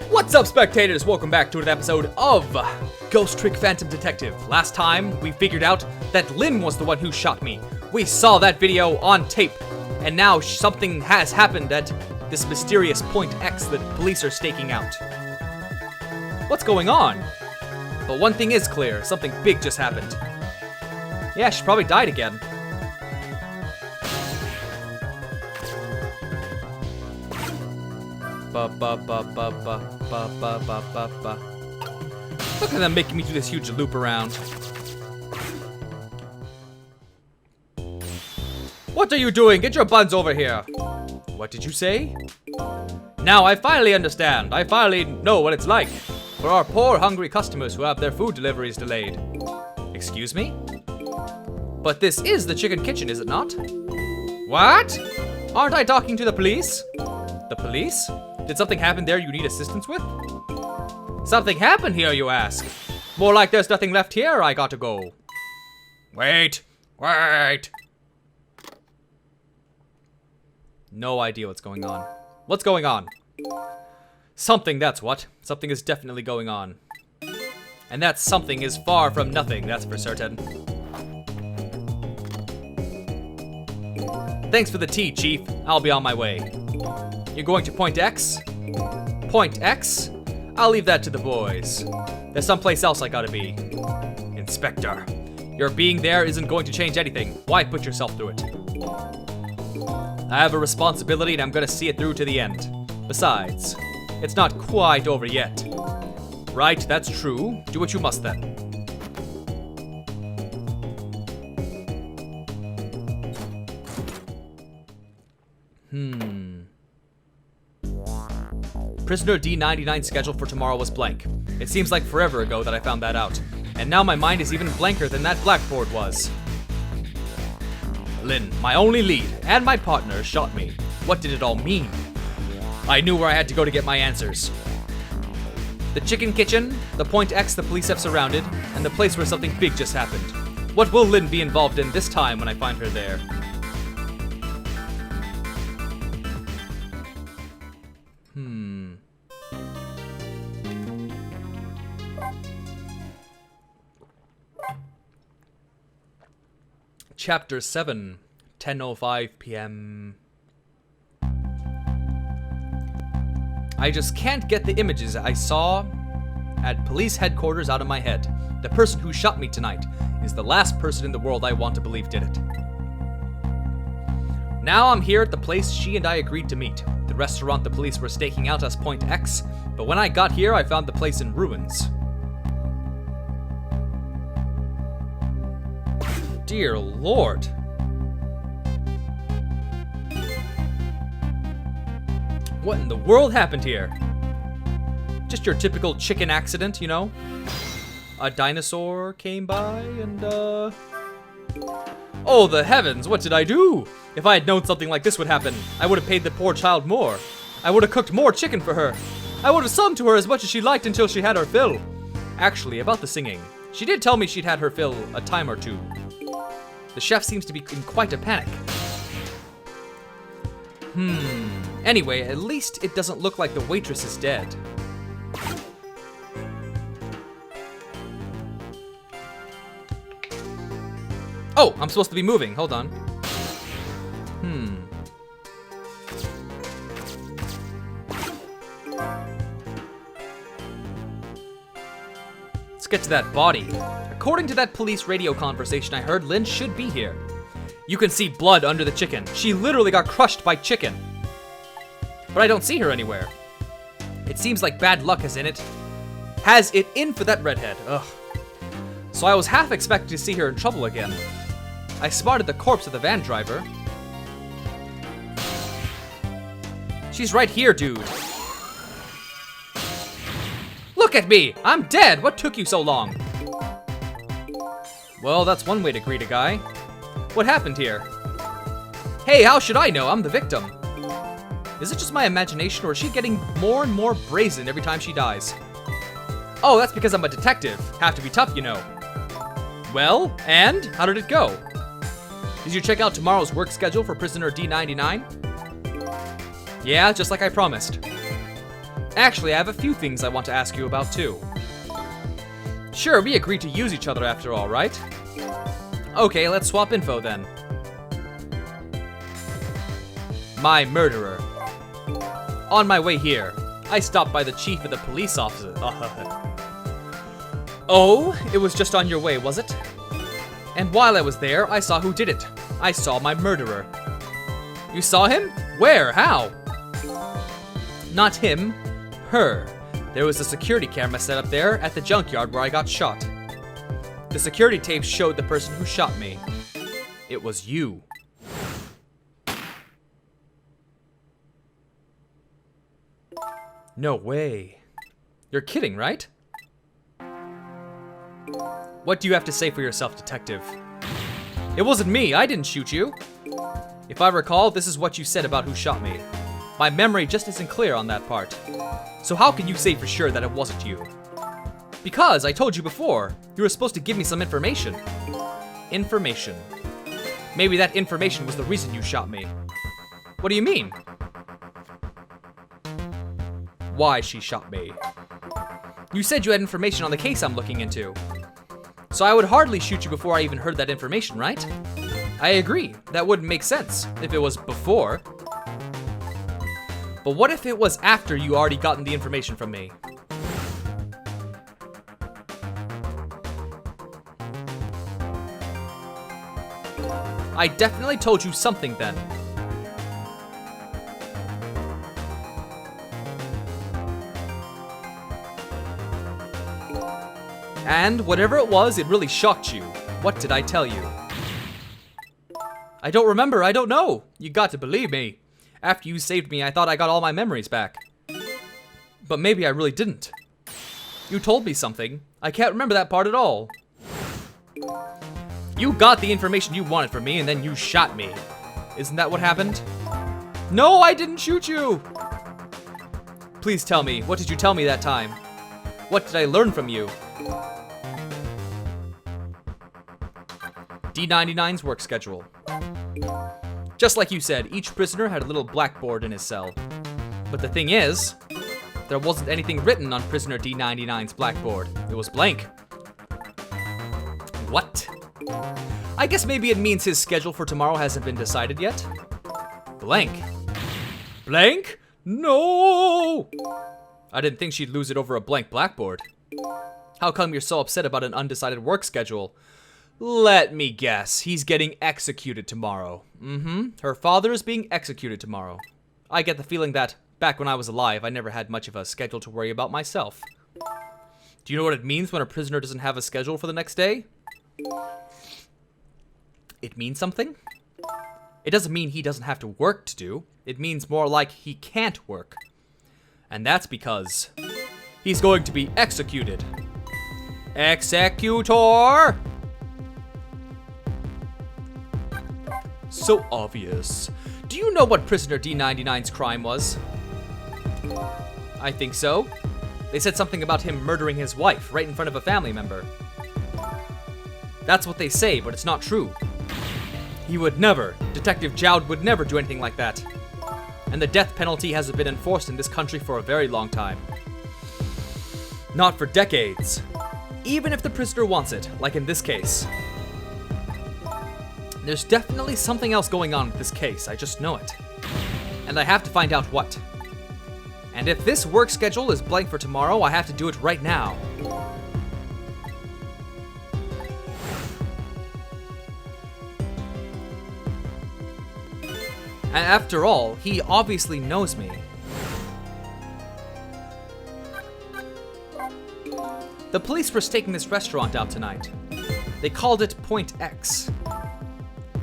What's up, spectators? Welcome back to an episode of Ghost Trick Phantom Detective. Last time, we figured out that Lynne was the one who shot me. We saw that video on tape, and now something has happened at this mysterious point X that police are staking out. What's going on? But one thing is clear, something big just happened. Yeah, she probably died again. Look at them making me do this huge loop around. What are you doing? Get your buns over here. What did you say? Now I finally understand. I finally know what it's like for our poor hungry customers who have their food deliveries delayed. Excuse me? But this is the chicken kitchen, is it not? What? Aren't I talking to the police? The police? Did something happen there you need assistance with? Something happened here, you ask? More like there's nothing left here, I gotta go. Wait. No idea what's going on. What's going on? Something, that's what. Something is definitely going on. And that something is far from nothing, that's for certain. Thanks for the tea, Chief. I'll be on my way. You're going to Point X? Point X? I'll leave that to the boys. There's someplace else I gotta be. Inspector, your being there isn't going to change anything. Why put yourself through it? I have a responsibility and I'm gonna see it through to the end. Besides, it's not quite over yet. Right, that's true. Do what you must then. Prisoner D99's schedule for tomorrow was blank. It seems like forever ago that I found that out. And now my mind is even blanker than that blackboard was. Lynne, my only lead, and my partner shot me. What did it all mean? I knew where I had to go to get my answers. The chicken kitchen, the Point X the police have surrounded, and the place where something big just happened. What will Lynne be involved in this time when I find her there? Chapter 7, 10:05 p.m. I just can't get the images I saw at police headquarters out of my head. The person who shot me tonight is the last person in the world I want to believe did it. Now I'm here at the place she and I agreed to meet, the restaurant the police were staking out as Point X, but when I got here I found the place in ruins. Dear Lord. What in the world happened here? Just your typical chicken accident, you know? A dinosaur came by and, Oh, the heavens, what did I do? If I had known something like this would happen, I would have paid the poor child more. I would have cooked more chicken for her. I would have sung to her as much as she liked until she had her fill. Actually, about the singing, she did tell me she'd had her fill a time or two. The chef seems to be in quite a panic. Anyway, at least it doesn't look like the waitress is dead. Oh, I'm supposed to be moving. Hold on. Let's get to that body. According to that police radio conversation I heard, Lynne should be here. You can see blood under the chicken. She literally got crushed by chicken. But I don't see her anywhere. It seems like bad luck is in it. Has it in for that redhead. Ugh. So I was half expecting to see her in trouble again. I spotted the corpse of the van driver. She's right here, dude. Look at me! I'm dead! What took you so long? Well, that's one way to greet a guy. What happened here? Hey, how should I know? I'm the victim. Is it just my imagination, or is she getting more and more brazen every time she dies? Oh, that's because I'm a detective. Have to be tough, you know. Well, and? How did it go? Did you check out tomorrow's work schedule for prisoner D99? Yeah, just like I promised. Actually, I have a few things I want to ask you about too. Sure, we agreed to use each other after all, right? Okay, let's swap info then. My murderer. On my way here, I stopped by the chief of the police office. Oh, it was just on your way, was it? And while I was there, I saw who did it. I saw my murderer. You saw him? Where? How? Not him, her. There was a security camera set up there at the junkyard where I got shot. The security tapes showed the person who shot me. It was you. No way. You're kidding, right? What do you have to say for yourself, detective? It wasn't me. I didn't shoot you. If I recall, this is what you said about who shot me. My memory just isn't clear on that part. So how can you say for sure that it wasn't you? Because I told you before, you were supposed to give me some information. Information. Maybe that information was the reason you shot me. What do you mean? Why she shot me. You said you had information on the case I'm looking into. So I would hardly shoot you before I even heard that information, right? I agree. That wouldn't make sense if it was before. But what if it was after you already gotten the information from me? I definitely told you something then. And whatever it was, it really shocked you. What did I tell you? I don't remember, I don't know. You got to believe me. After you saved me, I thought I got all my memories back. But maybe I really didn't. You told me something. I can't remember that part at all. You got the information you wanted from me and then you shot me. Isn't that what happened? No, I didn't shoot you! Please tell me, what did you tell me that time? What did I learn from you? D99's work schedule. Just like you said, each prisoner had a little blackboard in his cell. But the thing is, there wasn't anything written on prisoner D99's blackboard. It was blank. What? I guess maybe it means his schedule for tomorrow hasn't been decided yet. Blank. Blank? No! I didn't think she'd lose it over a blank blackboard. How come you're so upset about an undecided work schedule? Let me guess, he's getting executed tomorrow. Her father is being executed tomorrow. I get the feeling that, back when I was alive, I never had much of a schedule to worry about myself. Do you know what it means when a prisoner doesn't have a schedule for the next day? It means something? It doesn't mean he doesn't have to work to do. It means more like he can't work. And that's because he's going to be executed. Executor! So obvious. Do you know what prisoner D99's crime was? I think so. They said something about him murdering his wife right in front of a family member. That's what they say, but it's not true. He would never, Detective Jowd would never do anything like that. And the death penalty hasn't been enforced in this country for a very long time. Not for decades. Even if the prisoner wants it, like in this case. There's definitely something else going on with this case, I just know it. And I have to find out what. And if this work schedule is blank for tomorrow, I have to do it right now. And after all, he obviously knows me. The police were staking this restaurant out tonight. They called it Point X.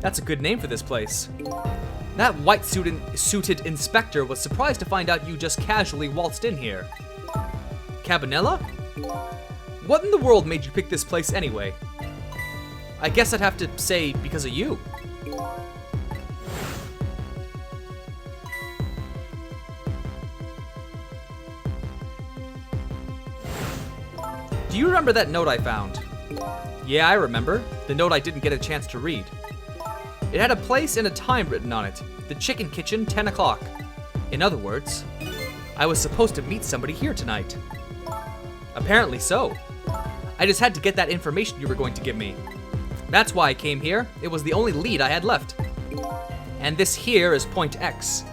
That's a good name for this place. That white-suited inspector was surprised to find out you just casually waltzed in here. Cabanella? What in the world made you pick this place anyway? I guess I'd have to say because of you. Do you remember that note I found? Yeah, I remember. The note I didn't get a chance to read. It had a place and a time written on it. The Chicken Kitchen, 10 o'clock. In other words, I was supposed to meet somebody here tonight. Apparently so. I just had to get that information you were going to give me. That's why I came here. It was the only lead I had left. And this here is point X.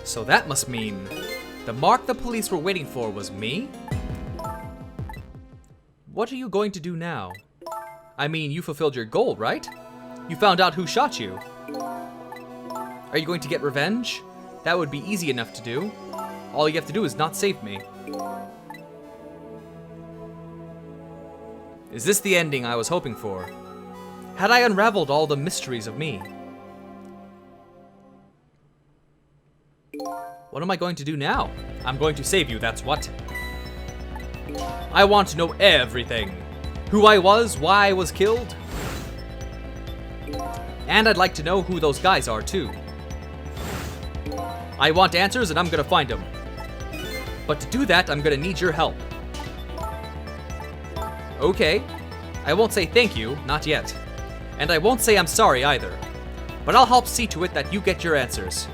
So that must mean the mark the police were waiting for was me? What are you going to do now? I mean, you fulfilled your goal, right? You found out who shot you. Are you going to get revenge? That would be easy enough to do. All you have to do is not save me. Is this the ending I was hoping for? Had I unraveled all the mysteries of me? What am I going to do now? I'm going to save you, that's what. I want to know everything. Who I was, why I was killed. And I'd like to know who those guys are, too. I want answers and I'm gonna find them. But to do that, I'm gonna need your help. Okay. I won't say thank you, not yet. And I won't say I'm sorry either. But I'll help see to it that you get your answers.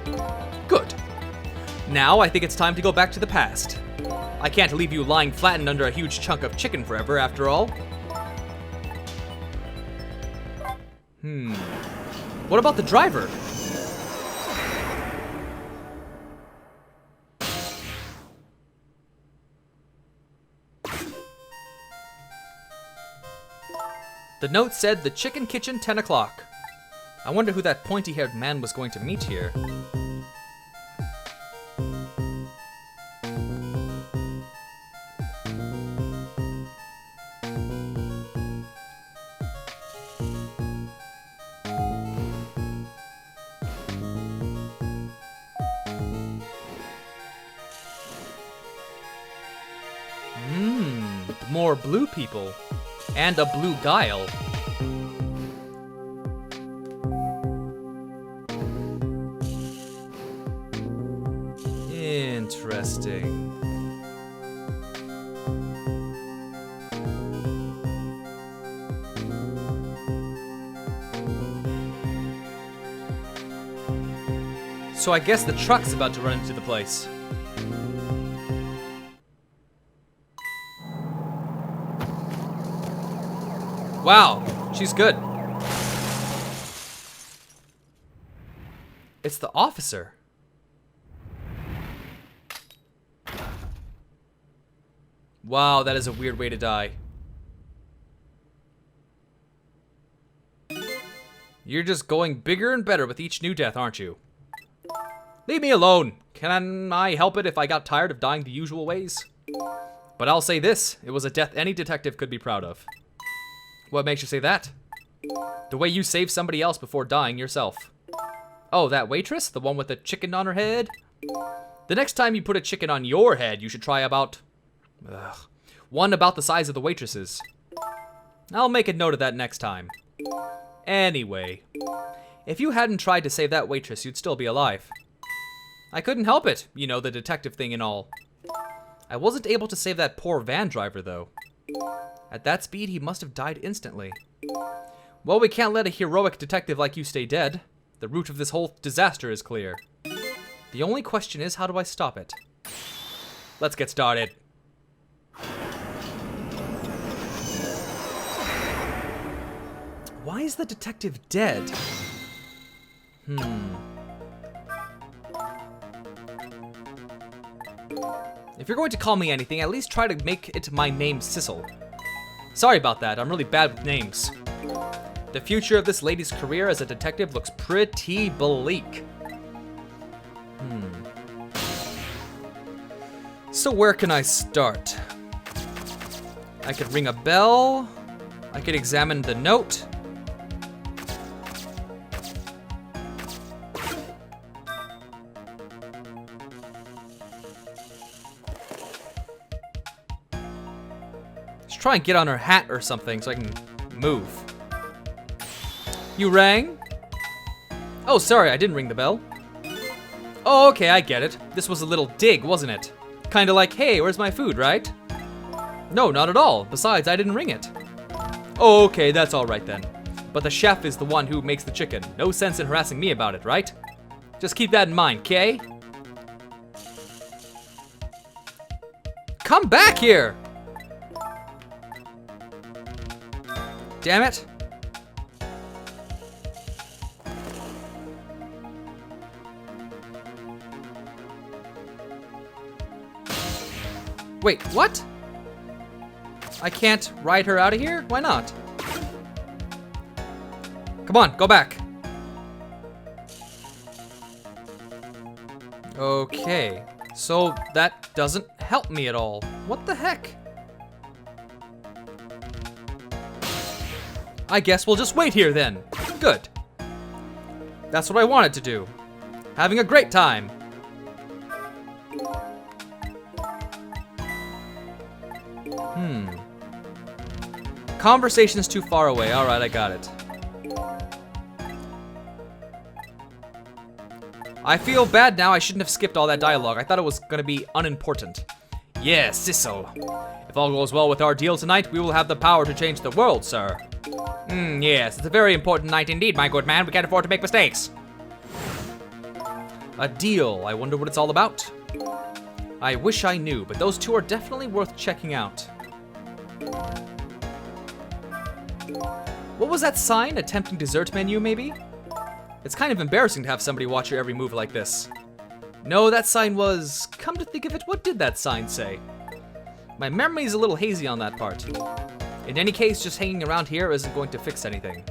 Good. Now I think it's time to go back to the past. I can't leave you lying flattened under a huge chunk of chicken forever, after all. What about the driver? The note said the chicken kitchen 10 o'clock. I wonder who that pointy-haired man was going to meet here. More blue people. And a blue guile. Interesting. So I guess the truck's about to run into the place. Wow, she's good. It's the officer. Wow, that is a weird way to die. You're just going bigger and better with each new death, aren't you? Leave me alone. Can I help it if I got tired of dying the usual ways? But I'll say this, it was a death any detective could be proud of. What makes you say that? The way you saved somebody else before dying yourself. Oh, that waitress? The one with the chicken on her head? The next time you put a chicken on your head, you should try about... one about the size of the waitress's. I'll make a note of that next time. Anyway, if you hadn't tried to save that waitress, you'd still be alive. I couldn't help it, you know, the detective thing and all. I wasn't able to save that poor van driver, though. At that speed, he must have died instantly. Well, we can't let a heroic detective like you stay dead. The root of this whole disaster is clear. The only question is, how do I stop it? Let's get started. Why is the detective dead? If you're going to call me anything, at least try to make it my name Sissel. Sorry about that, I'm really bad with names. The future of this lady's career as a detective looks pretty bleak. So where can I start? I could ring a bell. I could examine the note. Try and get on her hat or something so I can move. You rang? Oh, sorry, I didn't ring the bell. Oh, okay, I get it. This was a little dig, wasn't it? Kinda like, hey, where's my food, right? No, not at all. Besides, I didn't ring it. Oh, okay, that's all right then. But the chef is the one who makes the chicken. No sense in harassing me about it, right? Just keep that in mind, 'kay? come back here! Damn it. Wait, what? I can't ride her out of here? Why not? Come on, go back. Okay, so that doesn't help me at all. What the heck? I guess we'll just wait here then. Good. That's what I wanted to do. Having a great time. Conversation's too far away. Alright, I got it. I feel bad now. I shouldn't have skipped all that dialogue. I thought it was gonna be unimportant. Yes, Sissel. If all goes well with our deal tonight, we will have the power to change the world, sir. Yes, it's a very important night indeed, my good man. We can't afford to make mistakes. A deal. I wonder what it's all about. I wish I knew, but those two are definitely worth checking out. What was that sign? A tempting dessert menu, maybe? It's kind of embarrassing to have somebody watch your every move like this. No, that sign was... Come to think of it, what did that sign say? My memory's a little hazy on that part. In any case, just hanging around here isn't going to fix anything.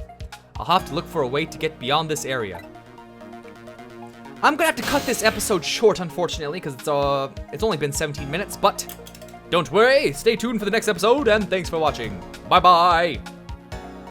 I'll have to look for a way to get beyond this area. I'm gonna have to cut this episode short, unfortunately, because it's only been 17 minutes, but don't worry, stay tuned for the next episode, and thanks for watching. Bye-bye!